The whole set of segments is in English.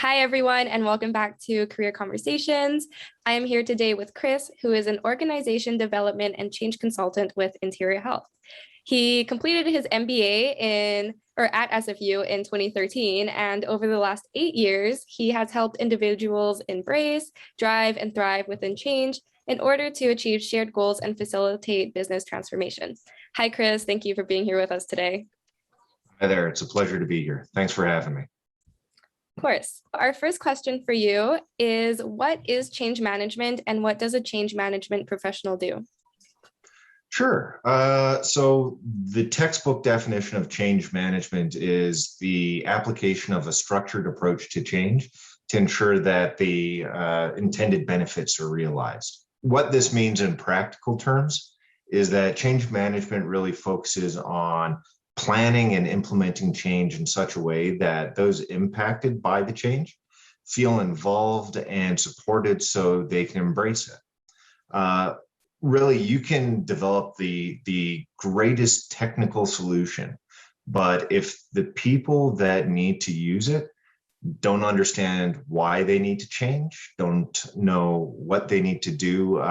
Hi, everyone, and welcome back to Career Conversations. I am here today with Chris, who is an organization development and change consultant with Interior Health. He completed his MBA at SFU in 2013, and over the last 8 years, he has helped individuals embrace, drive, and thrive within change in order to achieve shared goals and facilitate business transformation. Hi, Chris. Thank you for being here with us today. Hi there. It's a pleasure to be here. Thanks for having me. Of course. Our first question for you is, what is change management and what does a change management professional do? Sure. So the textbook definition of change management is the application of a structured approach to change to ensure that the intended benefits are realized. What this means in practical terms is that change management really focuses on planning and implementing change in such a way that those impacted by the change feel involved and supported so they can embrace it. Really, you can develop the greatest technical solution, but if the people that need to use it don't understand why they need to change, don't know what they need to do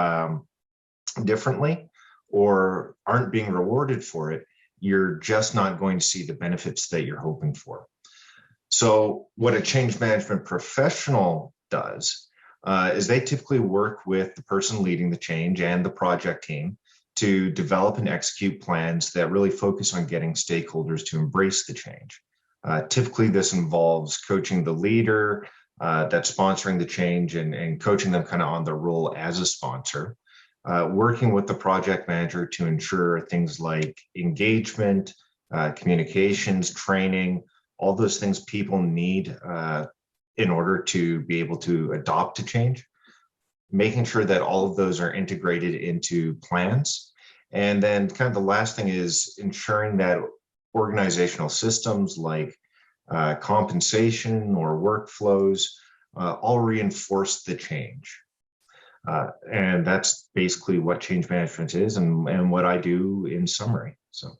differently, or aren't being rewarded for it, you're just not going to see the benefits that you're hoping for. So what a change management professional does is they typically work with the person leading the change and the project team to develop and execute plans that really focus on getting stakeholders to embrace the change. Typically, this involves coaching the leader that's sponsoring the change and coaching them kind of on their role as a sponsor. Working with the project manager to ensure things like engagement, communications, training, all those things people need in order to be able to adopt a change, making sure that all of those are integrated into plans. And then kind of the last thing is ensuring that organizational systems like compensation or workflows all reinforce the change. And that's basically what change management is and what I do in summary. So,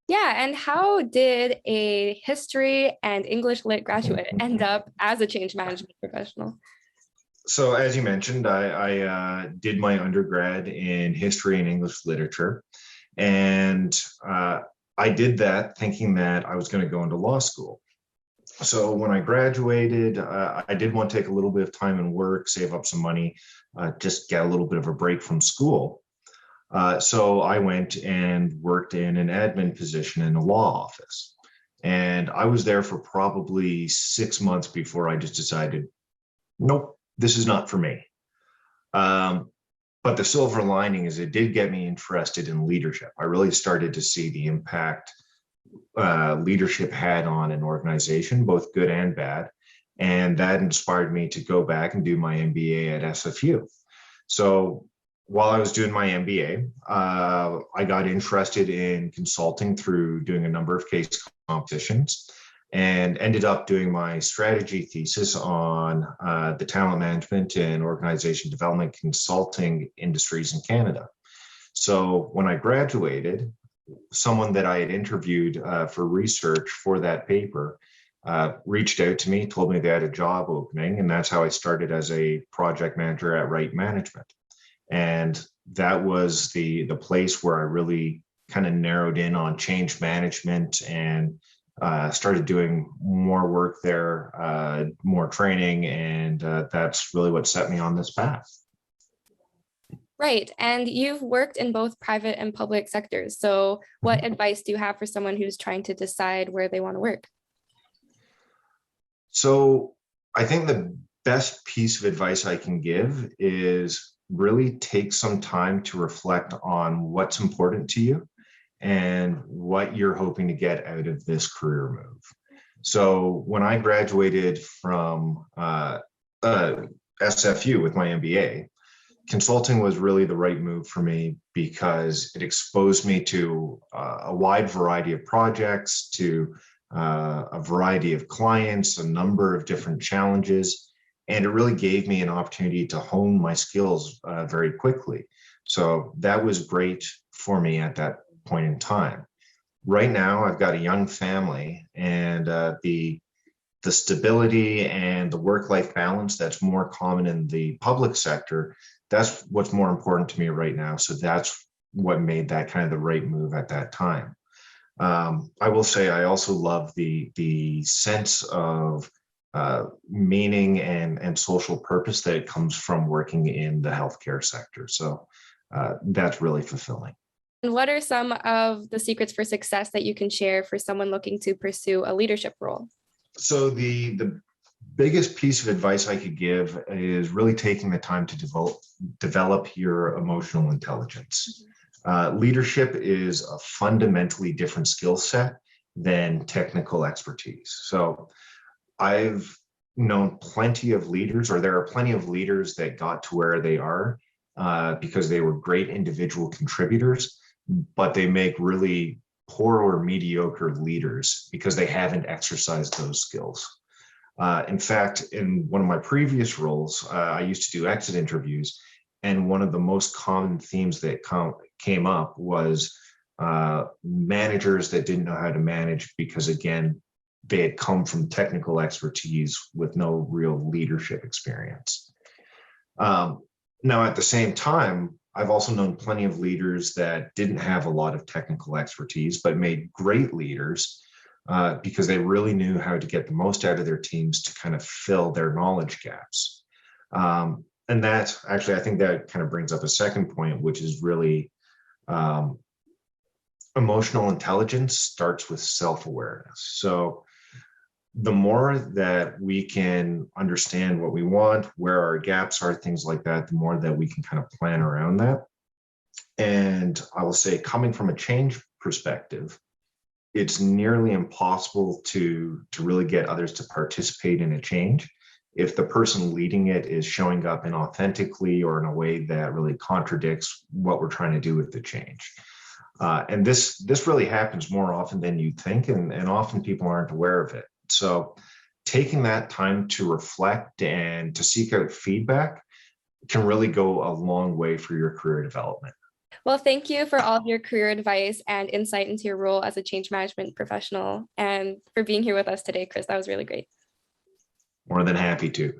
yeah, and how did a history and English lit graduate end up as a change management professional? So as you mentioned, I did my undergrad in history and English literature, and I did that thinking that I was going to go into law school. So when I graduated, I did want to take a little bit of time and work, save up some money, just get a little bit of a break from school. So I went and worked in an admin position in a law office. And I was there for probably 6 months before I just decided, nope, this is not for me. But the silver lining is it did get me interested in leadership. I really started to see the impact leadership had on an organization, both good and bad. And that inspired me to go back and do my MBA at SFU. So while I was doing my MBA, I got interested in consulting through doing a number of case competitions and ended up doing my strategy thesis on the talent management and organization development consulting industries in Canada. So when I graduated, someone that I had interviewed for research for that paper reached out to me, told me they had a job opening, and that's how I started as a project manager at Right Management. And that was the place where I really kind of narrowed in on change management and started doing more work there, more training, and that's really what set me on this path. Right. And you've worked in both private and public sectors. So what advice do you have for someone who's trying to decide where they want to work? So I think the best piece of advice I can give is really take some time to reflect on what's important to you and what you're hoping to get out of this career move. So when I graduated from SFU with my MBA, consulting was really the right move for me because it exposed me to a wide variety of projects, to a variety of clients, a number of different challenges, and it really gave me an opportunity to hone my skills very quickly. So that was great for me at that point in time. Right now, I've got a young family, and the the stability and the work-life balance that's more common in the public sector, that's what's more important to me right now. So that's what made that kind of the right move at that time. I will say I also love the sense of meaning and social purpose that comes from working in the healthcare sector. So that's really fulfilling. And what are some of the secrets for success that you can share for someone looking to pursue a leadership role? So the biggest piece of advice I could give is really taking the time to develop your emotional intelligence. Leadership is a fundamentally different skill set than technical expertise. So I've known plenty of leaders, or there are plenty of leaders that got to where they are because they were great individual contributors, but they make really poor or mediocre leaders because they haven't exercised those skills. In fact, in one of my previous roles, I used to do exit interviews, and one of the most common themes that came up was managers that didn't know how to manage because, again, they had come from technical expertise with no real leadership experience. Now, at the same time, I've also known plenty of leaders that didn't have a lot of technical expertise, but made great leaders because they really knew how to get the most out of their teams to kind of fill their knowledge gaps. And that actually, I think that kind of brings up a second point, which is really emotional intelligence starts with self-awareness. So the more that we can understand what we want, where our gaps are, things like that, the more that we can kind of plan around that. And I will say, coming from a change perspective, it's nearly impossible to really get others to participate in a change if the person leading it is showing up inauthentically or in a way that really contradicts what we're trying to do with the change. And this really happens more often than you think, and often people aren't aware of it. So taking that time to reflect and to seek out feedback can really go a long way for your career development. Well, thank you for all of your career advice and insight into your role as a change management professional, and for being here with us today, Chris. That was really great. More than happy to.